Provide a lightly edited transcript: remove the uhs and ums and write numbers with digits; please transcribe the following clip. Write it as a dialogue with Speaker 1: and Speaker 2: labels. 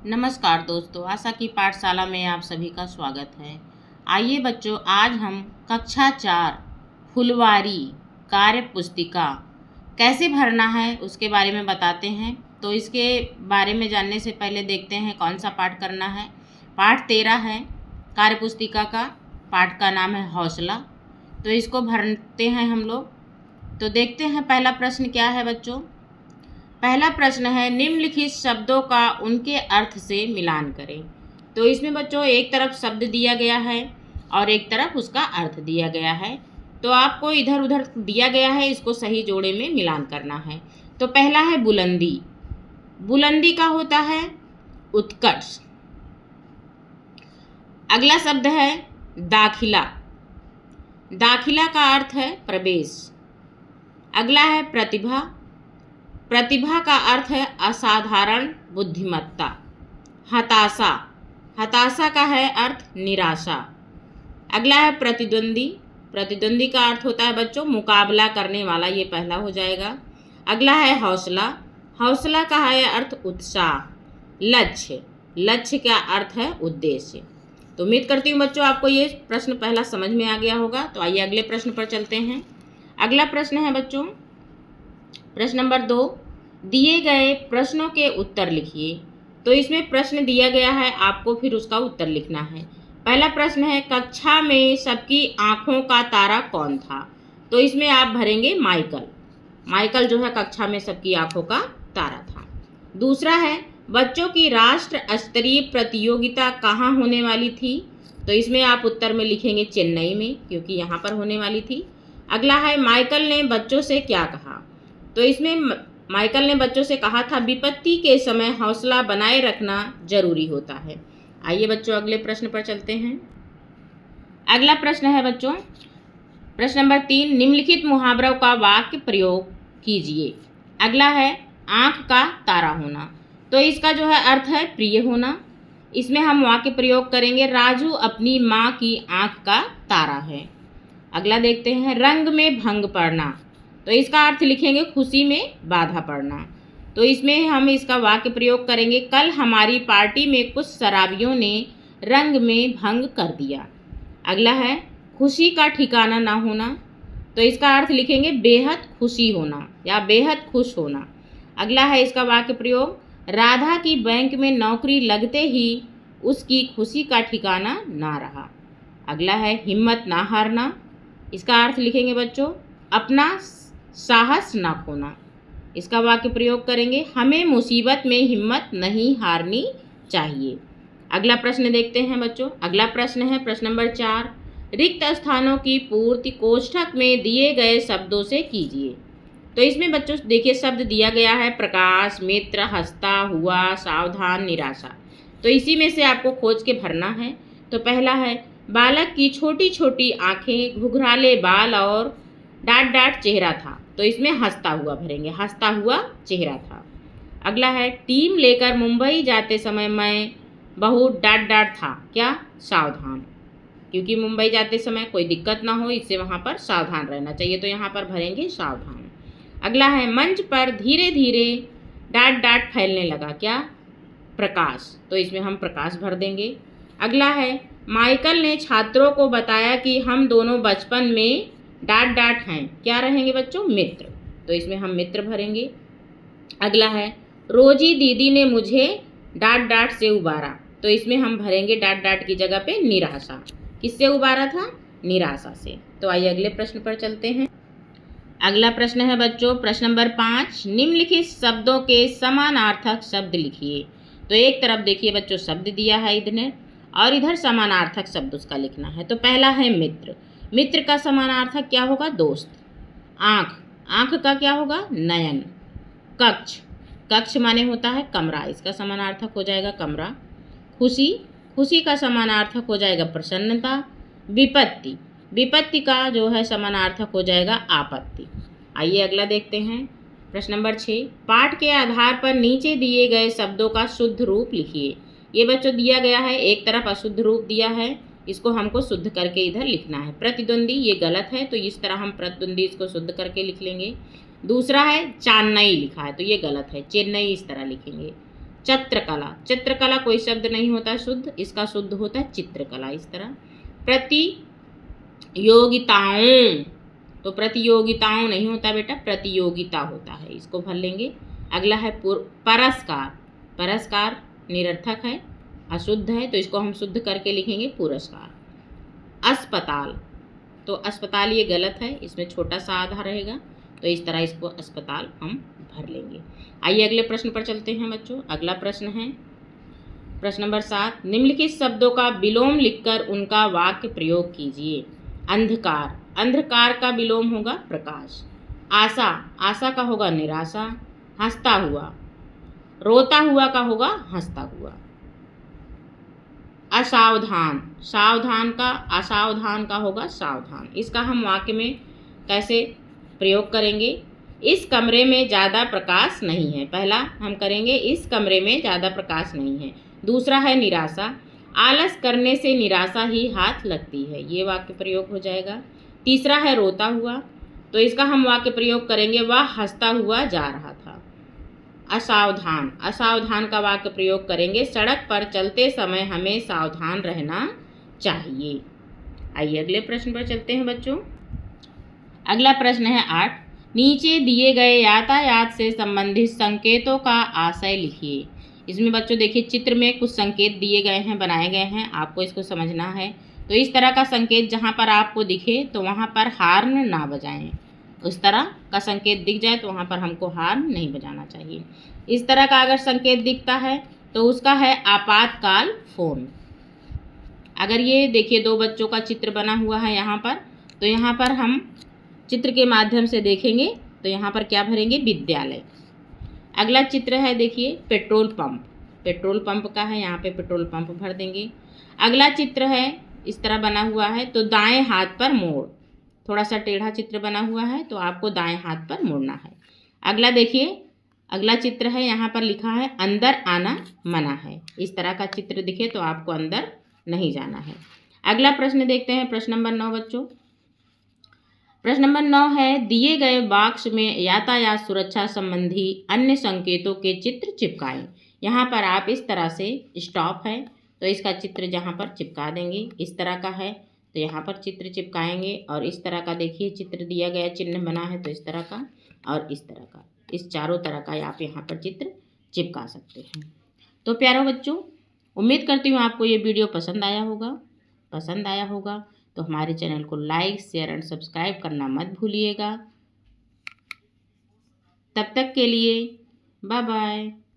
Speaker 1: नमस्कार दोस्तों, आशा की पाठशाला में आप सभी का स्वागत है। आइए बच्चों, आज हम कक्षा 4 फुलवारी कार्य पुस्तिका कैसे भरना है उसके बारे में बताते हैं। तो इसके बारे में जानने से पहले देखते हैं कौन सा पाठ करना है। पाठ 13 है कार्य पुस्तिका का। पाठ का नाम है हौसला। तो इसको भरते हैं हम लोग। तो देखते हैं पहला प्रश्न क्या है बच्चों। पहला प्रश्न है, निम्नलिखित शब्दों का उनके अर्थ से मिलान करें। तो इसमें बच्चों एक तरफ शब्द दिया गया है और एक तरफ उसका अर्थ दिया गया है। तो आपको इधर उधर दिया गया है, इसको सही जोड़े में मिलान करना है। तो पहला है बुलंदी। बुलंदी का होता है उत्कर्ष। अगला शब्द है दाखिला। दाखिला का अर्थ है प्रवेश। अगला है प्रतिभा। प्रतिभा का अर्थ है असाधारण बुद्धिमत्ता। हताशा। हताशा का है अर्थ निराशा। अगला है प्रतिद्वंदी। प्रतिद्वंदी का अर्थ होता है बच्चों मुकाबला करने वाला, ये पहला हो जाएगा। अगला है हौसला। हौसला का है अर्थ उत्साह। लक्ष्य। लक्ष्य का अर्थ है उद्देश्य। तो उम्मीद करती हूँ बच्चों आपको ये प्रश्न पहला समझ में आ गया होगा। तो आइए अगले प्रश्न पर चलते हैं। अगला प्रश्न है बच्चों प्रश्न नंबर 2, दिए गए प्रश्नों के उत्तर लिखिए। तो इसमें प्रश्न दिया गया है, आपको फिर उसका उत्तर लिखना है। पहला प्रश्न है, कक्षा में सबकी आंखों का तारा कौन था। तो इसमें आप भरेंगे माइकल। माइकल जो है कक्षा में सबकी आंखों का तारा था। दूसरा है, बच्चों की राष्ट्र स्तरीय प्रतियोगिता कहाँ होने वाली थी। तो इसमें आप उत्तर में लिखेंगे चेन्नई में, क्योंकि यहाँ पर होने वाली थी। अगला है, माइकल ने बच्चों से क्या कहा। तो इसमें माइकल ने बच्चों से कहा था विपत्ति के समय हौसला बनाए रखना जरूरी होता है। आइए बच्चों अगले प्रश्न पर चलते हैं। अगला प्रश्न है बच्चों प्रश्न नंबर 3, निम्नलिखित मुहावरों का वाक्य प्रयोग कीजिए। अगला है आंख का तारा होना। तो इसका जो है अर्थ है प्रिय होना। इसमें हम वाक्य प्रयोग करेंगे, राजू अपनी माँ की आंख का तारा है। अगला देखते हैं, रंग में भंग पड़ना। तो इसका अर्थ लिखेंगे खुशी में बाधा पड़ना। तो इसमें हम इसका वाक्य प्रयोग करेंगे, कल हमारी पार्टी में कुछ शराबियों ने रंग में भंग कर दिया। अगला है खुशी का ठिकाना ना होना। तो इसका अर्थ लिखेंगे बेहद खुशी होना या बेहद खुश होना। अगला है इसका वाक्य प्रयोग, राधा की बैंक में नौकरी लगते ही उसकी खुशी का ठिकाना ना रहा। अगला है हिम्मत ना हारना। इसका अर्थ लिखेंगे बच्चों अपना साहस ना खोना। इसका वाक्य प्रयोग करेंगे, हमें मुसीबत में हिम्मत नहीं हारनी चाहिए। अगला प्रश्न देखते हैं बच्चों। अगला प्रश्न है प्रश्न नंबर 4, रिक्त स्थानों की पूर्ति कोष्ठक में दिए गए शब्दों से कीजिए। तो इसमें बच्चों देखिए शब्द दिया गया है प्रकाश, मित्र, हंसता हुआ, सावधान, निराशा। तो इसी में से आपको खोज के भरना है। तो पहला है, बालक की छोटी छोटी आंखें, घुघराले बाल और डाट डाट चेहरा था। तो इसमें हंसता हुआ भरेंगे, हंसता हुआ चेहरा था। अगला है, टीम लेकर मुंबई जाते समय मैं बहुत डाट डाट था, क्या, सावधान, क्योंकि मुंबई जाते समय कोई दिक्कत ना हो, इससे वहाँ पर सावधान रहना चाहिए। तो यहाँ पर भरेंगे सावधान। अगला है, मंच पर धीरे धीरे डाट डाट फैलने लगा, क्या, प्रकाश। तो इसमें हम प्रकाश भर देंगे। अगला है, माइकल ने छात्रों को बताया कि हम दोनों बचपन में डाट डाट हैं, क्या रहेंगे बच्चों, मित्र। तो इसमें हम मित्र भरेंगे। अगला है, रोजी दीदी ने मुझे डाट डाट से उबारा। तो इसमें हम भरेंगे डाट डाट की जगह पे निराशा। किससे उबारा था, निराशा से। तो आइए अगले प्रश्न पर चलते हैं। अगला प्रश्न है बच्चों प्रश्न नंबर 5, निम्नलिखित शब्दों के समानार्थक शब्द लिखिए। तो एक तरफ देखिए बच्चों शब्द दिया है इधर, और इधर समानार्थक शब्द उसका लिखना है। तो पहला है मित्र। मित्र का समानार्थक क्या होगा, दोस्त। आँख, आँख का क्या होगा, नयन। कक्ष, कक्ष माने होता है कमरा, इसका समानार्थक हो जाएगा कमरा। खुशी, खुशी का समानार्थक हो जाएगा प्रसन्नता। विपत्ति, विपत्ति का जो है समानार्थक हो जाएगा आपत्ति। आइए अगला देखते हैं प्रश्न नंबर 6, पाठ के आधार पर नीचे दिए गए शब्दों का शुद्ध रूप लिखिए। ये बच्चों दिया गया है, एक तरफ अशुद्ध रूप दिया है, इसको हमको शुद्ध करके इधर लिखना है। प्रतिद्वंदी, ये गलत है, तो इस तरह हम प्रतिद्वंदी इसको शुद्ध करके लिख लेंगे। दूसरा है चेन्नई लिखा है, तो ये गलत है, चेन्नई इस तरह लिखेंगे। चित्रकला, चित्रकला कोई शब्द नहीं होता शुद्ध, इसका शुद्ध होता है चित्रकला। इस तरह प्रतियोगिताओं, तो प्रतियोगिताओं नहीं होता बेटा, प्रतियोगिता होता है, इसको भर लेंगे। अगला है पुरस्कार, पुरस्कार निरर्थक है, अशुद्ध है, तो इसको हम शुद्ध करके लिखेंगे पुरस्कार। अस्पताल, तो अस्पताल ये गलत है, इसमें छोटा सा आधा रहेगा, तो इस तरह इसको अस्पताल हम भर लेंगे। आइए अगले प्रश्न पर चलते हैं बच्चों। अगला प्रश्न है प्रश्न नंबर 7, निम्नलिखित शब्दों का विलोम लिखकर उनका वाक्य प्रयोग कीजिए। अंधकार, अंधकार का विलोम होगा प्रकाश। आशा, आशा का होगा निराशा। हंसता हुआ, रोता हुआ का होगा हंसता हुआ। असावधान, सावधान का असावधान का होगा सावधान। इसका हम वाक्य में कैसे प्रयोग करेंगे? इस कमरे में ज़्यादा प्रकाश नहीं है, पहला हम करेंगे इस कमरे में ज़्यादा प्रकाश नहीं है। दूसरा है निराशा, आलस करने से निराशा ही हाथ लगती है, ये वाक्य प्रयोग हो जाएगा। तीसरा है रोता हुआ, तो इसका हम वाक्य प्रयोग करेंगे वह हंसता हुआ जा रहा था। असावधान, असावधान का वाक्य प्रयोग करेंगे सड़क पर चलते समय हमें सावधान रहना चाहिए। आइए अगले प्रश्न पर चलते हैं बच्चों। अगला प्रश्न है 8, नीचे दिए गए यातायात से संबंधित संकेतों का आशय लिखिए। इसमें बच्चों देखिए चित्र में कुछ संकेत दिए गए हैं, बनाए गए हैं, आपको इसको समझना है। तो इस तरह का संकेत जहाँ पर आपको दिखे तो वहाँ पर हार्न ना बजाएं, उस तरह का संकेत दिख जाए तो वहाँ पर हमको हार्न नहीं बजाना चाहिए। इस तरह का अगर संकेत दिखता है तो उसका है आपातकाल फ़ोन। अगर ये देखिए 2 बच्चों का चित्र बना हुआ है यहाँ पर, तो यहाँ पर हम चित्र के माध्यम से देखेंगे तो यहाँ पर क्या भरेंगे? विद्यालय। अगला चित्र है देखिए पेट्रोल पंप, पेट्रोल पंप का है, यहाँ पे पेट्रोल पंप भर देंगे। अगला चित्र है इस तरह बना हुआ है, तो दाएं हाथ पर मोड़, थोड़ा सा टेढ़ा चित्र बना हुआ है तो आपको दाएं हाथ पर मुड़ना है। अगला देखिए अगला चित्र है, यहाँ पर लिखा है अंदर आना मना है, इस तरह का चित्र दिखे तो आपको अंदर नहीं जाना है। अगला प्रश्न देखते हैं प्रश्न नंबर 9 बच्चों। प्रश्न नंबर 9 है, दिए गए बॉक्स में यातायात सुरक्षा संबंधी अन्य संकेतों के चित्र चिपकाएं। यहाँ पर आप इस तरह से स्टॉप है तो इसका चित्र जहाँ पर चिपका देंगे, इस तरह का है तो यहाँ पर चित्र चिपकाएंगे, और इस तरह का देखिए चित्र दिया गया चिन्ह बना है तो इस तरह का और इस तरह का, इस चारों तरह का आप यहाँ पर चित्र चिपका सकते हैं। तो प्यारे बच्चों, उम्मीद करती हूँ आपको ये वीडियो पसंद आया होगा तो हमारे चैनल को लाइक शेयर एंड सब्सक्राइब करना मत भूलिएगा। तब तक के लिए बाय बाय।